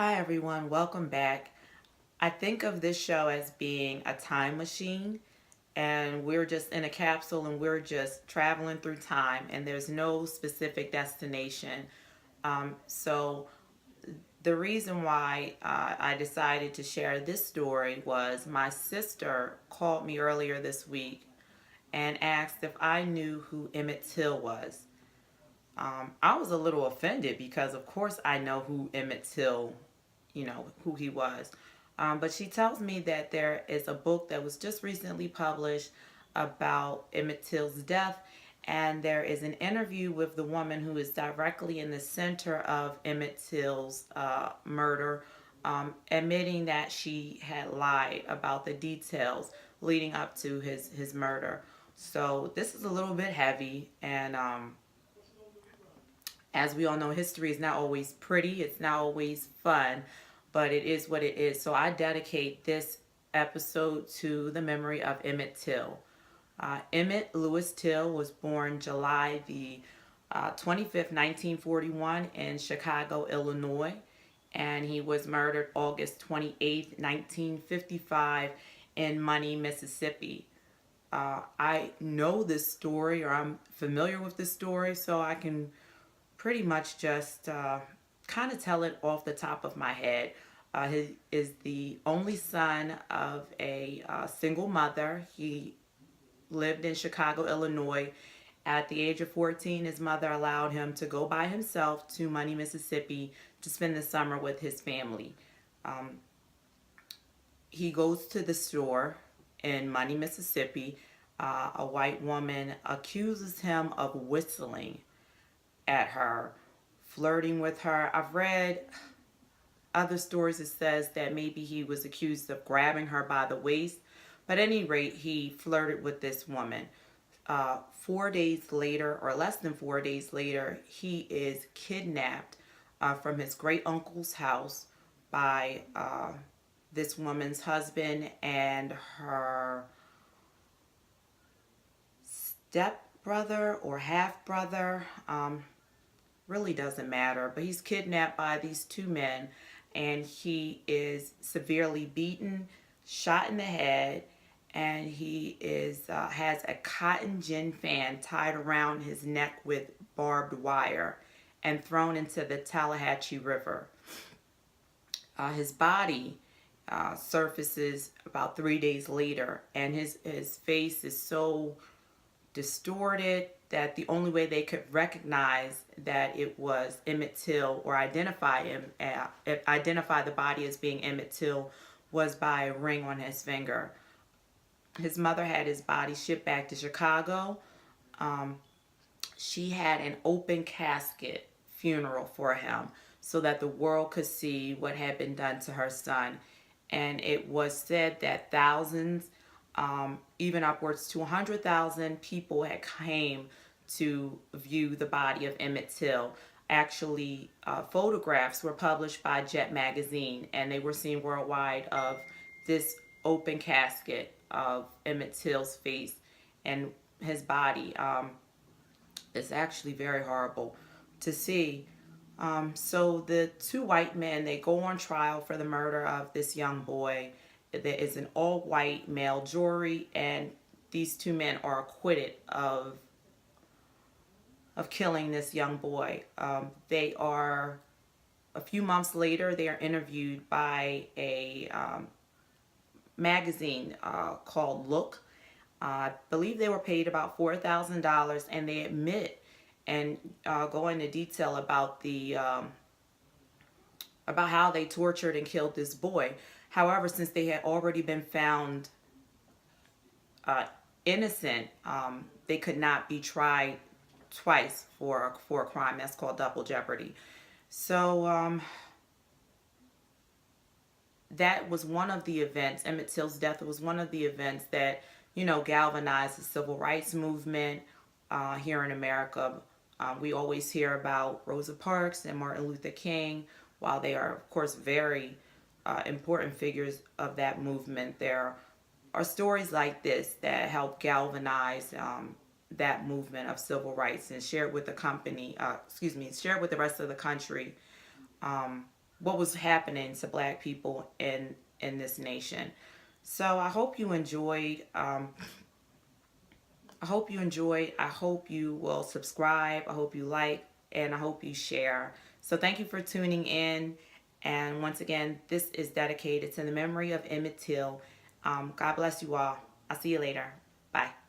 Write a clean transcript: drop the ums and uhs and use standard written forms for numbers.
Hi everyone, welcome back. I think of this show as being a time machine, and we're just in a capsule and we're just traveling through time, and there's no specific destination. So, the reason why I decided to share this story was my sister called me earlier this week and asked if I knew who Emmett Till was. I was a little offended because, of course, I know who Emmett Till, who he was. But she tells me that there is a book that was just recently published about Emmett Till's death, and there is an interview with the woman who is directly in the center of Emmett Till's murder, admitting that she had lied about the details leading up to his murder. So this is a little bit heavy, and as we all know, history is not always pretty, it's not always fun, but it is what it is. So I dedicate this episode to the memory of Emmett Till. Emmett Lewis Till was born July the 25th, 1941, in Chicago, Illinois, and he was murdered August 28th, 1955, in Money, Mississippi. I know this story, or I'm familiar with this story, so I can pretty much just kind of tell it off the top of my head. He is the only son of a single mother. He lived in Chicago, Illinois. At the age of 14, his mother allowed him to go by himself to Money, Mississippi to spend the summer with his family. Um, he goes to the store in Money, Mississippi. A white woman accuses him of whistling at her, flirting with her. I've read other stories that says that maybe he was accused of grabbing her by the waist, but at any rate, he flirted with this woman. 4 days later, or less than 4 days later, he is kidnapped from his great uncle's house by this woman's husband and her stepbrother or half brother. Really doesn't matter, but he's kidnapped by these two men, and he is severely beaten, shot in the head, and he is has a cotton gin fan tied around his neck with barbed wire and thrown into the Tallahatchie River. His body surfaces about 3 days later, and his face is so distorted that the only way they could recognize that it was Emmett Till, or identify the body as being Emmett Till, was by a ring on his finger. His mother had his body shipped back to Chicago. Um, she had an open casket funeral for him so that the world could see what had been done to her son. And it was said that thousands, even upwards to 100,000 people had came to view the body of Emmett Till. Actually, photographs were published by Jet magazine, and they were seen worldwide of this open casket of Emmett Till's face and his body. It's actually very horrible to see. So the two white men, they go on trial for the murder of this young boy. There is an all-white male jury, and these two men are acquitted of killing this young boy. They are, a few months later, they are interviewed by a magazine called Look. I believe they were paid about $4,000, and they admit and go into detail about about how they tortured and killed this boy. However, since they had already been found innocent, they could not be tried twice for a crime that's called double jeopardy. So that was one of the events. Emmett Till's death was one of the events that galvanized the civil rights movement here in America. We always hear about Rosa Parks and Martin Luther King. While they are, of course, very important figures of that movement, there are stories like this that help galvanize that movement of civil rights and share it with the share it with the rest of the country, what was happening to Black people in this nation. So I hope you enjoyed. I hope you enjoyed. I hope you will subscribe. I hope you like, and I hope you share. So thank you for tuning in. And once again, this is dedicated to the memory of Emmett Till. God bless you all. I'll see you later. Bye.